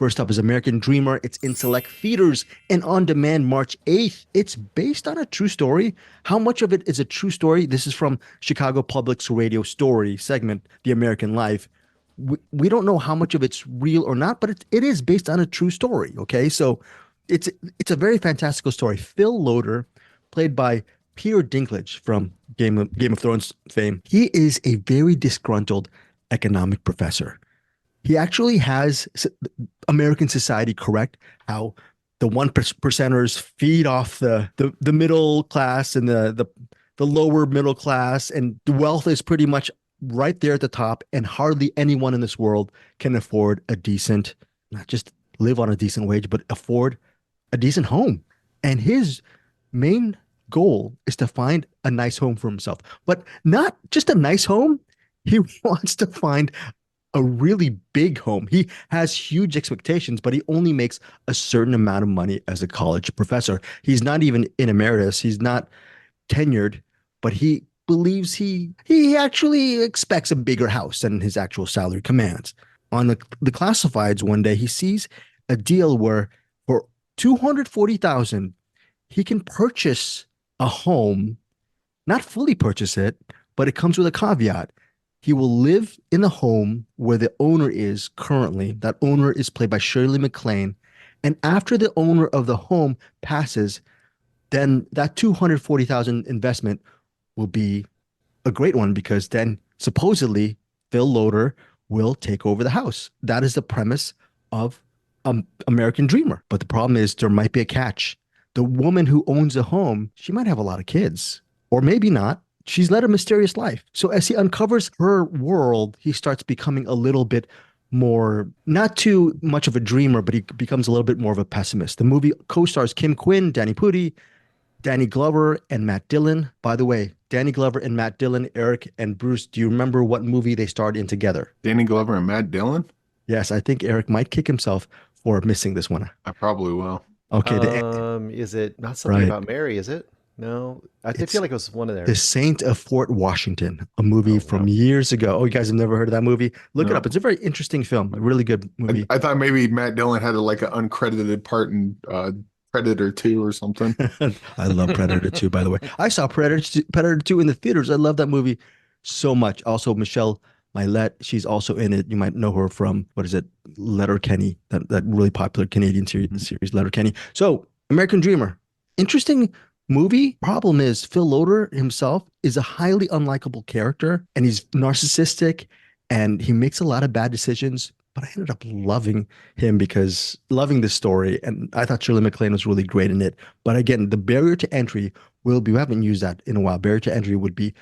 First up is American Dreamer. It's in select theaters and on demand March 8th. It's based on a true story. How much of it is a true story? This is from Chicago Public's radio story segment, The American Life. We don't know how much of it's real or not, but it is based on a true story. Okay, so it's a very fantastical story. Phil Loder, played by Peter Dinklage from Game of Thrones fame, he is a very disgruntled economic professor. He actually has American society correct, how the one percenters feed off the middle class and the lower middle class, and the wealth is pretty much right there at the top, and hardly anyone in this world can afford a decent, not just live on a decent wage, but afford a decent home. And his main goal is to find a nice home for himself, but not just a nice home. He wants to find a really big home. He has huge expectations, but he only makes a certain amount of money as a college professor. He's not even in emeritus. He's not tenured, but he believes he actually expects a bigger house than his actual salary commands. On the classifieds one day, he sees a deal where for $240,000, he can purchase a home, not fully purchase it, but it comes with a caveat. He will live in the home where the owner is currently. That owner is played by Shirley MacLaine. And after the owner of the home passes, then that $240,000 investment will be a great one, because then supposedly Phil Loder will take over the house. That is the premise of American Dreamer. But the problem is there might be a catch. The woman who owns the home, she might have a lot of kids, or maybe not. She's led a mysterious life. So as he uncovers her world, he starts becoming a little bit more, not too much of a dreamer, but he becomes a little bit more of a pessimist. The movie co-stars Kim Quinn, Danny Pudi, Danny Glover, and Matt Dillon. By the way, Danny Glover and Matt Dillon, Eric and Bruce, do you remember what movie they starred in together? Danny Glover and Matt Dillon? Yes, I think Eric might kick himself for missing this one. I probably will. Okay, Is it not something right. about Mary, is it? No, I feel like it was one of The theirs. Saint of Fort Washington, a movie from years ago. Oh, you guys have never heard of that movie? Look it up. It's a very interesting film, a really good movie. I thought maybe Matt Dillon had like an uncredited part in Predator 2 or something. I love Predator 2, by the way. I saw Predator 2 in the theaters. I love that movie so much. Also, Michelle Mylett, she's also in it. You might know her from, what is it, Letterkenny, that really popular Canadian series, Letterkenny. So, American Dreamer, interesting movie. Problem is, Phil Loder himself is a highly unlikable character, and he's narcissistic, and he makes a lot of bad decisions. But I ended up loving him because loving this story, and I thought Shirley MacLaine was really great in it. But again, the barrier to entry will be, we haven't used that in a while. Barrier to entry would be,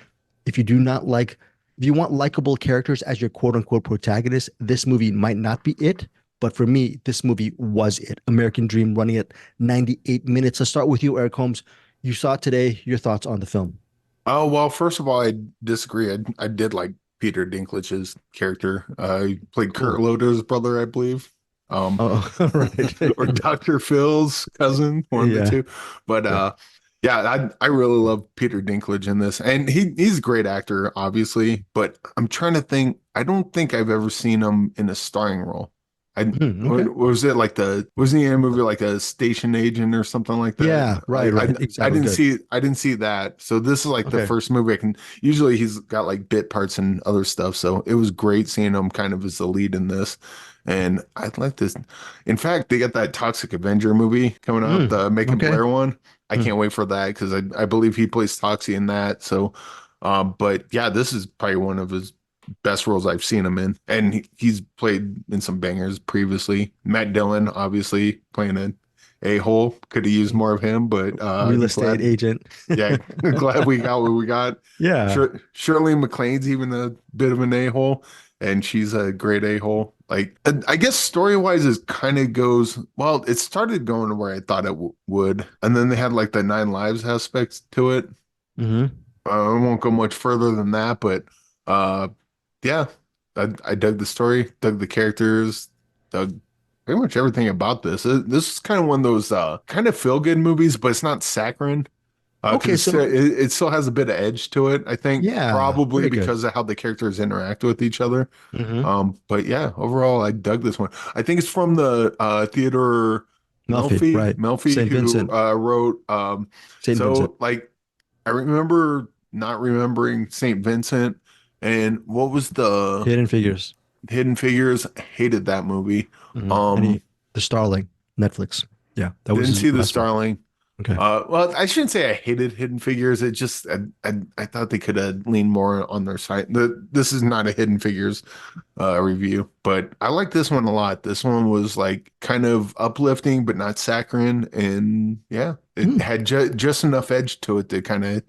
if you want likable characters as your quote unquote protagonist, this movie might not be it. But for me, this movie was it. American Dream, running at 98 minutes. Let's start with you, Eric Holmes. You saw it today. Your thoughts on the film? Oh, well, first of all, I disagree. I did like Peter Dinklage's character. He played Kurt Loder's brother, I believe. Right. Or Dr. Phil's cousin, one of the two. But I really love Peter Dinklage in this. And he's a great actor, obviously. But I'm trying to think. I don't think I've ever seen him in a starring role. Wasn't he in a movie like a station agent or something like that? Yeah, right. I didn't see that. So this is like the first movie I can. Usually he's got like bit parts and other stuff. So it was great seeing him kind of as the lead in this. And I like this. In fact, they got that Toxic Avenger movie coming out, the Macon Blair one. I can't wait for that because I believe he plays Toxie in that. So, but yeah, this is probably one of his best roles I've seen him in, and he's played in some bangers previously. Matt Dillon, obviously playing an a-hole, could have used more of him, but real estate agent. Yeah, glad we got what we got. Yeah, Shirley MacLaine's even a bit of an a-hole, and she's a great a-hole. Like, I guess story-wise, it kind of goes, well, it started going where I thought it would, and then they had like the 9 Lives aspects to it. I won't go much further than that, but yeah, I dug the story, dug the characters, dug pretty much everything about this. This is kind of one of those kind of feel-good movies, but it's not saccharine. Okay, Because so it still has a bit of edge to it. I think yeah, probably very good. because of how the characters interact with each other. Hmm. But yeah, overall, I dug this one. I think it's from the Theodore Melfi, right? Melfi, Saint who Vincent, wrote. Saint Vincent. So like, I remember not remembering Saint Vincent, and what was the Hidden Figures. Hidden Figures? Hated that movie. And Um, the Starling, Netflix. Yeah, that was didn't his see the last one. Starling. Okay. Well, I shouldn't say I hated Hidden Figures. It just I thought they could have leaned more on their side. This is not a Hidden Figures review, but I like this one a lot. This one was like kind of uplifting, but not saccharine, and yeah, it Hmm. had just enough edge to it to kind of,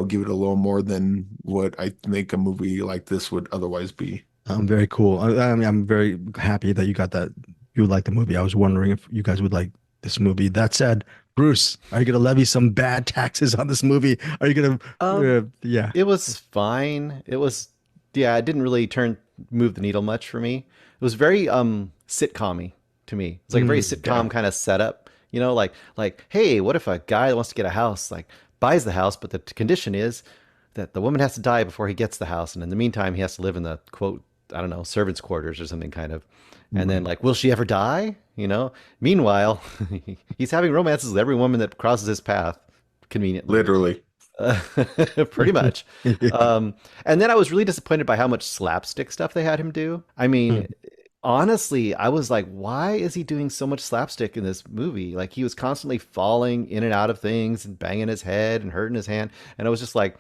give it a little more than what I think a movie like this would otherwise be. Very cool. I mean, I'm very happy that you got that. You like the movie. I was wondering if you guys would like this movie. That said, Bruce, are you gonna levy some bad taxes on this movie? Are you gonna? Um, Yeah. it was fine. It was, yeah, it didn't really move the needle much for me. It was very sitcom-y to me. It's like a very Yeah, sitcom kind of setup. Like, hey, what if a guy that wants to get a house, like, buys the house, but the condition is that the woman has to die before he gets the house, and in the meantime, he has to live in the quote, I don't know, servants' quarters or something kind of. And then Right. like, will she ever die? Meanwhile, he's having romances with every woman that crosses his path, conveniently. literally. Uh, pretty much. Yeah. And then I was really disappointed by how much slapstick stuff they had him do. I mean, honestly, I was like, why is he doing so much slapstick in this movie? Like, he was constantly falling in and out of things and banging his head and hurting his hand. And I was just like,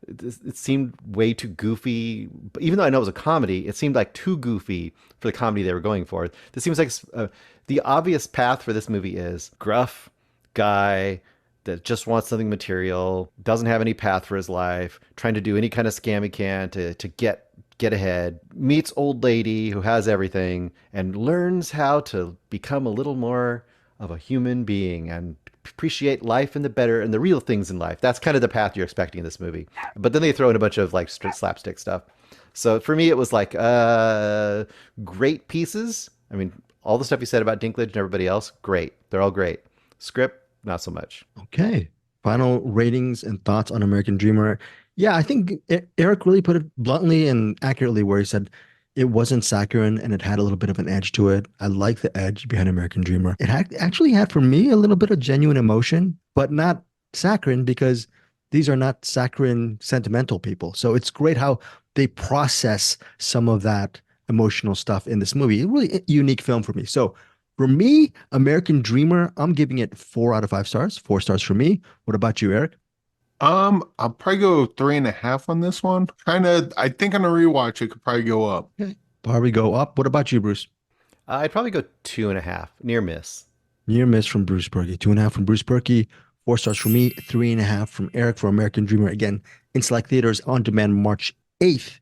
it seemed way too goofy. But even though I know it was a comedy, it seemed like too goofy for the comedy they were going for. This seems like the obvious path for this movie is gruff guy that just wants something material, doesn't have any path for his life, trying to do any kind of scam he can to get ahead, meets old lady who has everything and learns how to become a little more of a human being and appreciate life and the better and the real things in life. That's kind of the path you're expecting in this movie. But then they throw in a bunch of like slapstick stuff. So for me, it was like great pieces. I mean, all the stuff you said about Dinklage and everybody else, great. They're all great. Script, not so much. Okay. Final ratings and thoughts on American Dreamer. Yeah, I think Eric really put it bluntly and accurately where he said it wasn't saccharine and it had a little bit of an edge to it. I like the edge behind American Dreamer. It actually had for me a little bit of genuine emotion, but not saccharine because these are not saccharine sentimental people. So it's great how they process some of that emotional stuff in this movie. A really unique film for me. So for me, American Dreamer, I'm giving it 4 out of 5 stars. 4 stars for me. What about you, Eric? I'll probably go 3.5 on this one. Kind of, I think on a rewatch, it could probably go up. Okay. Barbie go up. What about you, Bruce? I'd probably go 2.5, near miss. Near miss from Bruce Purkey. 2.5 from Bruce Purkey. 4 stars for me. 3.5 from Eric for American Dreamer. Again, in select theaters on demand March 8th.